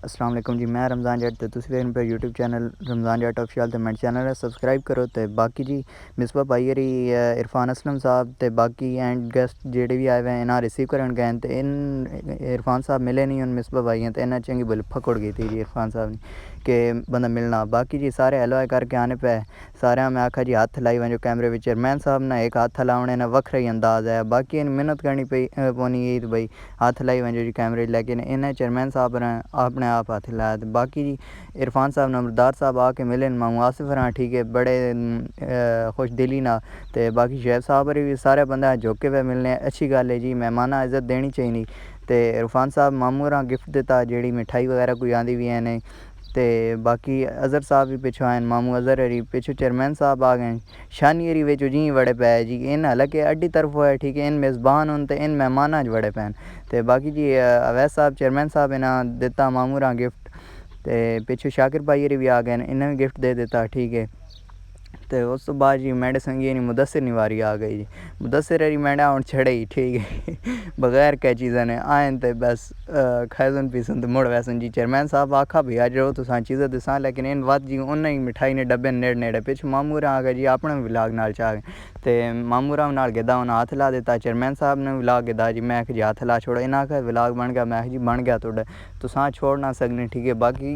अस्सलाम वालेकुम जी। मैं रमज़ान जट ते तुसीं वेखदे पे यूट्यूब चैनल रमज़ान जट ऑफिशियल ते मेरा चैनल है सब्सक्राइब करो। ते बाकी जी मिसबा भाई होरी इरफान असलम साहब ते बाकी एंड गेस्ट जेह्ड़े बी आए हुए हैं इन्हां रिसीव करन गए ते इन इरफान साहब मिले नहीं उन मिसबा भाई ते इन्हें चंगी भली फकड़ गई थी जी इरफान साहब ने कि बंदा मिलना। बाकी जी सारे हेलो हाय करके आने पे सारे मैं आखा जी हाथ लाई वजो कैमरे में चेयरमैन साहब ने एक हाथ लाने ने वखरा ही अंदाज है। बाकी इन मेहनत करनी पौनी है भाई हाथ लाई वजो जी कैमरे लेकिन इन्हें चेयरमैन साहब ने अपने आप हाथ लाया। बाकी जी इरफान साहब नंबरदार साहब आके मिले मामू आसिफ हाँ ठीक है बड़े खुश दिली ना। तो बाकी शेफ साहब भी सारे बंदे झोंके पे मिलने अच्छी गल है जी मेहमान इज्जत देनी चाहिए। तो इरफान साहब मामू होरां गिफ्ट दिता जी मिठाई वगैरह कोई आंदी भी है ते बाकी अज़हर साहब भी पिछों आए मामू अज़हर हरी पिछों चेयरमैन साहब आ गए शानी हरी बिच जी बड़े पै जी इन हालांकि अड्डी तरफ है ठीक है इन मेज़बान होन तो इन मेहमान च बड़े पैन। तो बाकी जी अवैस साहब चेयरमैन साहब इन्हें दिता मामू होरां गिफ्ट। तो पिछों शाकिर भाई हरी भी आ गए इन्हें भी गिफ्ट दे दिता ठीक है। तो उस तो बाद जी मैडे संगी मुदस्सिर नी वारी आ गई जी मुदस्सिर हरी मैडा हूँ छड़े ही ठीक है बगैर कै चीज़ा ने आए तो बस खायन पीसन तो मुड़ वैसन जी चेयरमैन साहब आखा भी अज रो तुसा चीज़ा दसा लेकिन इन वध जी उन्हें मिठाई ने डब्बे नेड़े नेड़े पिछ मामू होर आ गए जी अपने विलाग नाल चाह गए। तो मामू होर नाल गिदा उन्हें हाथ ला दिता चेयरमैन साहब ने विलाग गिदा जी मैं आख जी हाथ ला छोड़ो इन्हें आखा विलाग बन गया मैं आख जी बन गया तुड तुसा छोड़ ना सकने ठीक है। बाकी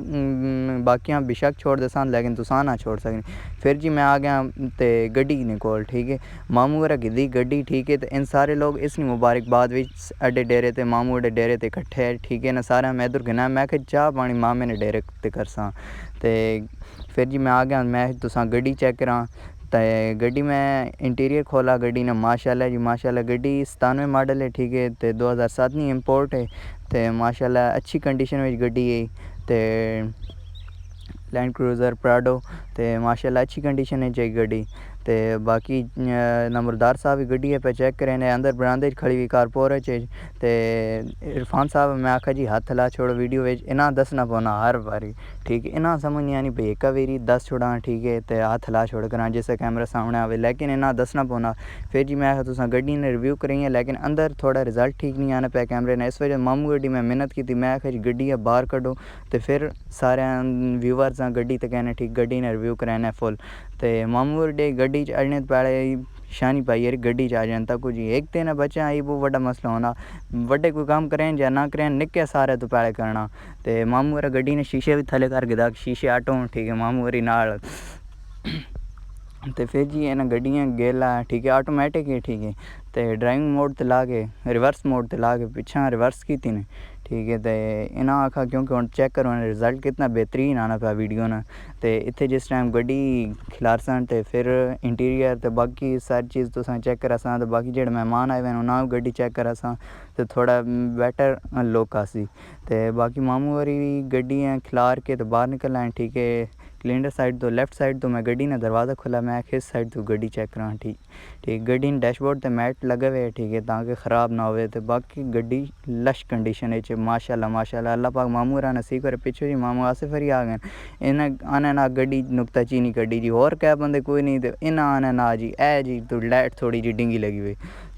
बाकियां बेशक छोड़ दसा लेकिन तुसा ना छोड़ सकने। फिर जी मैं आ गया तो गड्डी ने कोल ठीक है मामू होर गिदी गड्डी ठीक है। तो इन सारे लोग इस मुबारकबाद अड्डे डेरे ते मामू अड्डे डेरे ते कट्ठे ठीक है ना सारे मैं इधर गिना मैं चाह पानी मामे ने डेरे ते करसा। तो फिर जी मैं आ गया मैं तुसा गड्डी चेक करा। तो गड्डी में इंटीरियर खोला गड्डी ने माशाल्लाह जी माशाल्लाह गड्डी 97 मॉडल है ठीक है। तो 2007 नी इंपोर्ट है। तो माशाल्लाह अच्छी कंडीशन में गड्डी है। तो लैंड क्रूज़र प्राडो तो माशाल्लाह अच्छी कंडीशन है चाहिए गड्डी। तो बाकी नंबरदार साहब की गड्डी है पे चेक करें अंदर बरामदे खड़ी हुई कार पोर तो इरफान साहब मैं आखा जी हाथ ला छोड़ो वीडियो इन्हें दसना पौना हर बारी ठीक है इन्हें समझ नहीं आनी भाई एक बारी दस छोड़ा ठीक है। तो हाथ ला छोड़ करा जिससे कैमरा सामने आवे लेकिन इन्हें दसना पौना। फिर जी मैं आखा तुसा गड्डी ने रिव्यू करी है लेकिन अंदर थोड़ा रिजल्ट ठीक नहीं आना पे कैमरे ने इस वजह मामू गड्डी में मेहनत की थी मैं आखा जी गड्डी है बाहर कड्डो। तो फिर सारे व्यूवर्स गड्डी तो कहने ठीक गड्डी ने रिव्यू कराने फुल। तो मामू डे गड्डी चढ़ने पहले शानी पाई यार गड्डी आ जाए तक जी एक दिन बच्चे आई वो बड़ा मसला होना बड़े कोई काम करें या ना करें निक्के सारे तो पहले करना। तो मामू होर गड्डी ने शीशे भी थले कर गिदा शीशे आटो ठीक है मामू होरी नाल। तो फिर जी इन्हें गड्डियाँ गेला ठीक है ऑटोमैटिक है ठीक है। तो ड्राइविंग मोड ते ला के रिवर्स मोड ते ला के पिछा रिवर्स की थी ने ठीक है। तो इन्हें आखा क्योंकि हम चेक करो रिजल्ट कितना बेहतरीन आना पाया वीडियो ना। तो इतने जिस टाइम गड्डी खिलारसन तो फिर इंटीरियर तो बाकी सारी चीज़ तुसा चेक करा सा। तो बाकी जेह्ड़े मेहमान आए हुए उन्हें गड्डी चेक करा सा तो थोड़ा बैटर लुक आसी। तो बाकी मामू होरी गड्डी खिलार के तो बाहर निकल आए ठीक है। सिलेंडर साइड तो लेफ्ट साइड तो मैं गड्डी ने दरवाज़ा खुला मैं किस साइड तो गड्डी चेक करा ठीक गड्डी ने डैशबोर्ड तो मैट लगे हुए ठीक है ताकि ख़राब ना हो। तो बाकी गड्डी लश कंडीशन है माशाल्लाह माशाल्लाह अल्लाह पाक मामू होरा नसीब करे पिछो जी मामू आसिफ हरी आ गए इन्हें आने ना गड्डी नुकता चीनी कड्डी जी होर कै बंदे कोई नहीं। तो इन्हें आने ना जी ए जी तो लाइट थोड़ी जी डिंगी लगी हुई।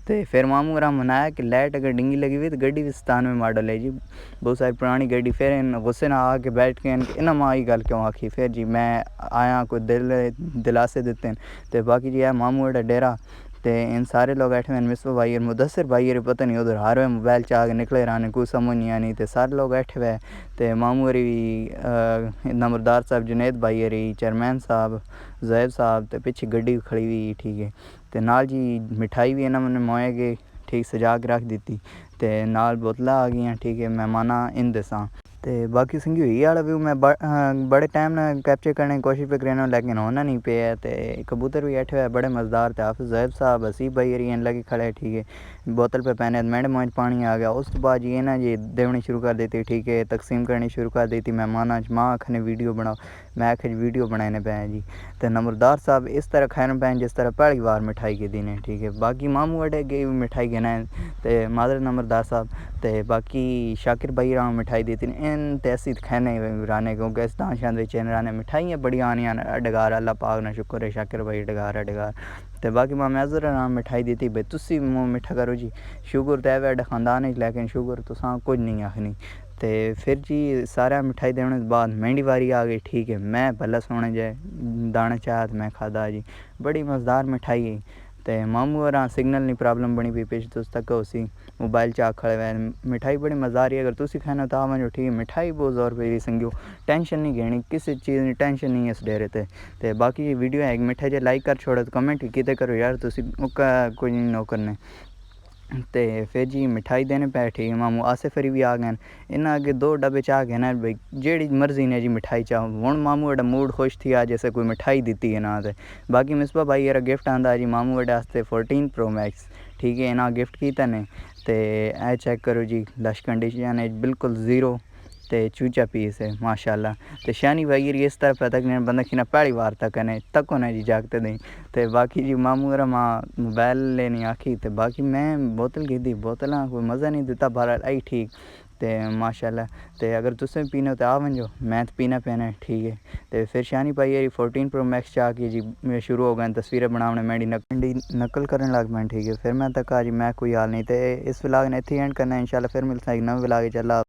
तो फिर मामू होरा मनाया कि लाइट अगर डिंगी लगी हुई तो गड्डी भी 97 मॉडल है जी बहुत सारी पुरानी गड्डी। फिर इन गुस्से ना आके बैठ के इन्हें माँ ही गल क्यों आखी। फिर जी मैं आया कोई दिलासे दिते तो बाकी जी है मामू होरा डेरा। तो इन सारे लोग बैठे हुए मिसबा भाई और मुदस्सिर भाई और पता नहीं उधर हार हुए मोबाइल चाह के निकले रहने कोई समझ नहीं आनी। तो सारे लोग बैठे हुए तो मामू हरी नंबरदार साहब जुनेद भाई हरी चेयरमैन साहब जैब साहब तो पिछे गड्डी खड़ी हुई ठीक है। तो नाल जी मिठाई भी इन्होंने मोए के ठीक सजा के रख दी। तो नाल बोतलें आ गई ठीक है मेहमाना इन दसा। तो बाकी संगी हुई वाला व्यू मैं बड़े टाइम ने कैप्चर करने की कोशिश पे करना लेकिन होना नहीं पे है। तो कबूतर भी बैठे हुए बड़े मज़ेदार थे हाफिज़ जैब साहब हसीब भाई हरी लगे खड़े ठीक है बोतल पे पहने मैंने मुँह पानी आ गया। उस तो बाद जी ना जी देवनी शुरू कर देती ठीक है तकसीम करनी शुरू कर देती मेहमान माँ आखने वीडियो बनाओ मैं आखे वीडियो बनाने पे जी। तो नंबरदार साहब इस तरह खाने पे जिस तरह पहली बार मिठाई के दिन है ठीक है। बाकी मामू अड्डे गई मिठाई गिना है तो मादर नंबरदार साहब तो बाकी शाकिर भाई राम मिठाई देती इन तैसी खाने राने क्योंकि इस दान शान चैन राने मिठाइयाँ बड़ी आनी अडगार अल्लाह पाक ना शुक्र है शाकिर भाई अडगार। तो बाकी माँ मैजर राम मिठाई दी भाई तुसी मुँह मिठा करो जी शुगर तो है खानदान लेकिन शुगर तुसा कुछ नहीं आखनी। तो फिर जी सारा मिठाई देने के बाद मेरी बारी आ गई। ठीक है, मैं भला सोने जाए दाना चाह तो मैं खादा जी, बड़ी मज़ेदार मिठाई है। तो मामू और सिग्नल नहीं प्रॉब्लम बनी पी पेश तुस तक उसी मोबाइल चा खड़े हुए मिठाई बड़ी मज़ेदार है। अगर तुसी खाना तो आवो ठीक है, मिठाई बहुत ज़ोर पे संगियो, टेंशन नहीं घेनी, किसी चीज़ की टेंशन नहीं है इस डेरे ते बाकी वीडियो है मिठाई जो लाइक कर छोड़ो तो कमेंट भी किते करो यार, तुसी कोई नहीं नो करने। तो फिर जी मिठाई देने पे ठीक है, मामू आसे फिर भी आ गए, इन्हें अगे 2 डब्बे चाह गए ना भाई जेड़ी मर्जी ने जी मिठाई चाह हूँ मामू एडा मूड खुश थी आज जैसे कोई मिठाई दी है ना। तो बाकी मिसबा भाई यार गिफ्ट आंदा जी मामू एडे वास्ते 14 Pro Max, ठीक है, इन्हें गिफ्ट किया ने। तो ए चेक करो जी, लश कंडीशन है बिल्कुल ज़ीरो, तो चूचा पीस है माशाल्लाह। तो शानी भाई इस तरफ तक बंदा खिना पहली बार तक ने तक होना जी जागते नहीं। तो बाकी जी मामू रा माँ मोबाइल लेनी आखी, तो बाकी मैं बोतल कीती, बोतल कोई मज़ा नहीं दिता बहरहाल आई ठीक। तो माशाल्लाह, तो अगर तुसें पीना तो आ वंजो, मैं तो पीना पैना ठीक है। तो फिर शानी भाई यारी 14 Pro Max चाह की जी शुरू हो गए तस्वीरें बनाने मेरी नकल करने लग पैं। ठीक है, फिर मैं तक जी मैं कोई हाल नहीं। तो इस व्लॉग ने इत्थे एंड करना इंशाल्लाह, फिर मिलता है एक नवे व्लॉग चला।